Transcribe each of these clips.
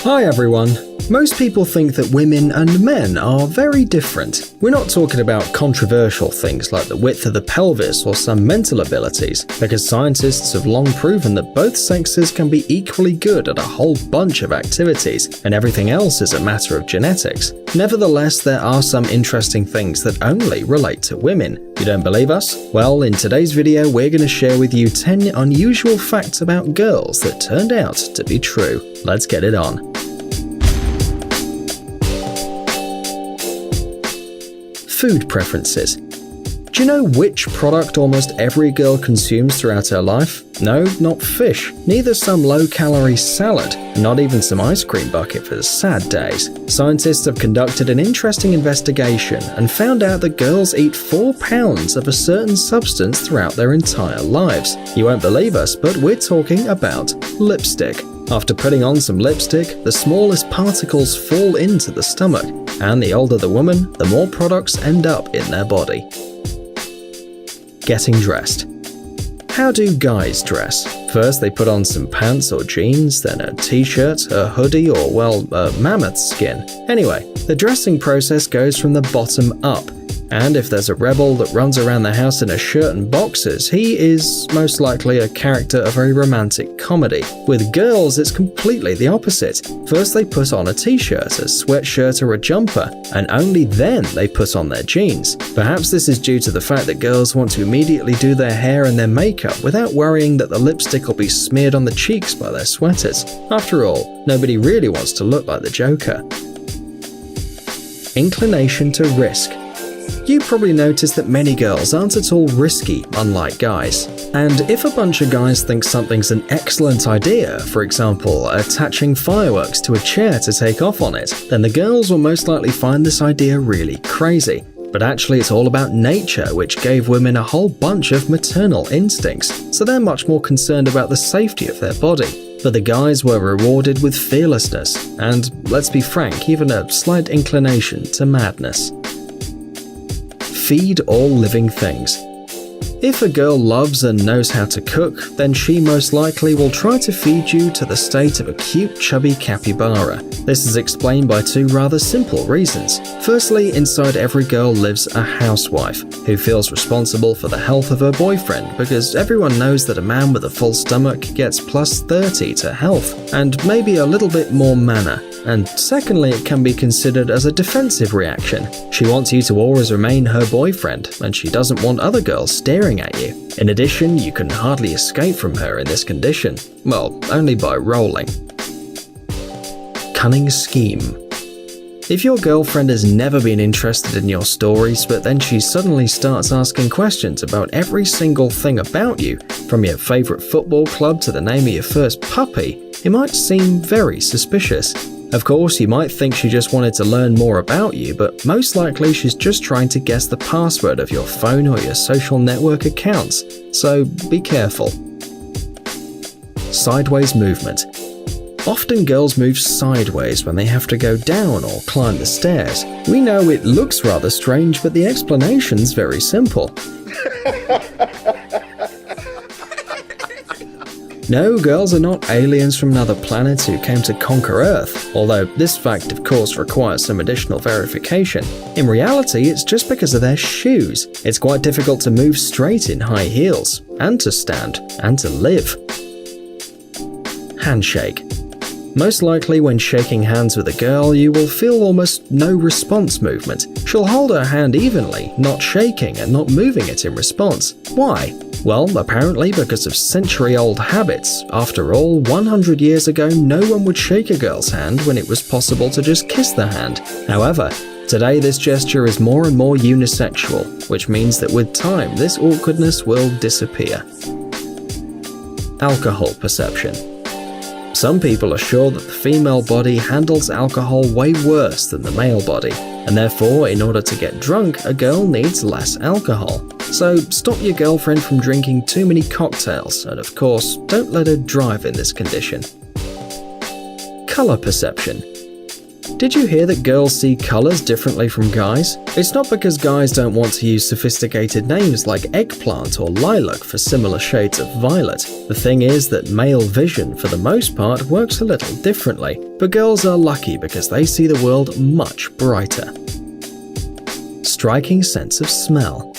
Hi everyone. Most people think that women and men are very different. We're not talking about controversial things like the width of the pelvis or some mental abilities, because scientists have long proven that both sexes can be equally good at a whole bunch of activities, and everything else is a matter of genetics. Nevertheless, there are some interesting things that only relate to women. You don't believe us? Well, in today's video, we're going to share with you 10 unusual facts about girls that turned out to be true. Let's get it on. Food preferences. Do you know which product almost every girl consumes throughout her life? No, not fish, neither some low-calorie salad, not even some ice cream bucket for the sad days. Scientists have conducted an interesting investigation and found out that girls eat 4 pounds of a certain substance throughout their entire lives. You won't believe us, but we're talking about lipstick. After putting on some lipstick, the smallest particles fall into the stomach, and the older the woman, the more products end up in their body. Getting dressed. How do guys dress? First, they put on some pants or jeans, then a t-shirt, a hoodie, or, well, a mammoth skin. Anyway, the dressing process goes from the bottom up. And if there's a rebel that runs around the house in a shirt and boxers, he is most likely a character of a romantic comedy. With girls, it's completely the opposite. First they put on a t-shirt, a sweatshirt or a jumper, and only then they put on their jeans. Perhaps this is due to the fact that girls want to immediately do their hair and their makeup without worrying that the lipstick will be smeared on the cheeks by their sweaters. After all, nobody really wants to look like the Joker. Inclination to risk. You probably noticed that many girls aren't at all risky, unlike guys. And if a bunch of guys think something's an excellent idea, for example, attaching fireworks to a chair to take off on it, then the girls will most likely find this idea really crazy. But actually it's all about nature, which gave women a whole bunch of maternal instincts, so they're much more concerned about the safety of their body. But the guys were rewarded with fearlessness, and, let's be frank, even a slight inclination to madness. Feed all living things. If a girl loves and knows how to cook, then she most likely will try to feed you to the state of a cute chubby capybara. This is explained by two rather simple reasons. Firstly, inside every girl lives a housewife, who feels responsible for the health of her boyfriend, because everyone knows that a man with a full stomach gets plus 30 to health, and maybe a little bit more manner. And secondly, it can be considered as a defensive reaction. She wants you to always remain her boyfriend, and she doesn't want other girls staring at you. In addition, you can hardly escape from her in this condition. Well, only by rolling. Cunning scheme. If your girlfriend has never been interested in your stories, but then she suddenly starts asking questions about every single thing about you, from your favorite football club to the name of your first puppy, it might seem very suspicious. Of course, you might think she just wanted to learn more about you, but most likely she's just trying to guess the password of your phone or your social network accounts, so be careful. Sideways movement. Often girls move sideways when they have to go down or climb the stairs. We know it looks rather strange, but the explanation's very simple. No, girls are not aliens from another planet who came to conquer Earth, although this fact of course requires some additional verification. In reality, it's just because of their shoes. It's quite difficult to move straight in high heels, and to stand, and to live. Handshake. Most likely when shaking hands with a girl, you will feel almost no response movement. She'll hold her hand evenly, not shaking and not moving it in response. Why? Well, apparently because of century-old habits. After all, 100 years ago, no one would shake a girl's hand when it was possible to just kiss the hand. However, today this gesture is more and more unisexual, which means that with time, this awkwardness will disappear. Alcohol perception. Some people are sure that the female body handles alcohol way worse than the male body, and therefore, in order to get drunk, a girl needs less alcohol. So stop your girlfriend from drinking too many cocktails, and of course, don't let her drive in this condition. Color perception. Did you hear that girls see colors differently from guys? It's not because guys don't want to use sophisticated names like eggplant or lilac for similar shades of violet. The thing is that male vision, for the most part, works a little differently, but girls are lucky because they see the world much brighter. Striking sense of smell.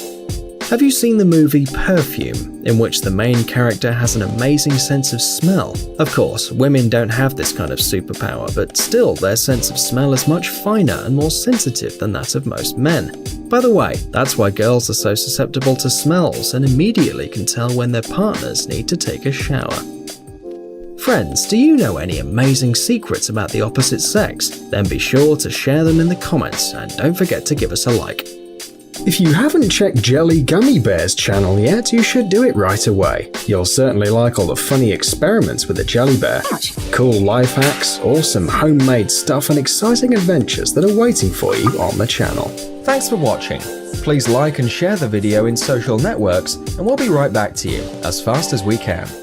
Have you seen the movie Perfume, in which the main character has an amazing sense of smell? Of course, women don't have this kind of superpower, but still their sense of smell is much finer and more sensitive than that of most men. By the way, that's why girls are so susceptible to smells and immediately can tell when their partners need to take a shower. Friends, do you know any amazing secrets about the opposite sex? Then be sure to share them in the comments and don't forget to give us a like. If you haven't checked Jelly Gummy Bear's channel yet, you should do it right away. You'll certainly like all the funny experiments with the jelly bear, cool life hacks, awesome homemade stuff and exciting adventures that are waiting for you on the channel. Thanks for watching. Please like and share the video in social networks and we'll be right back to you as fast as we can.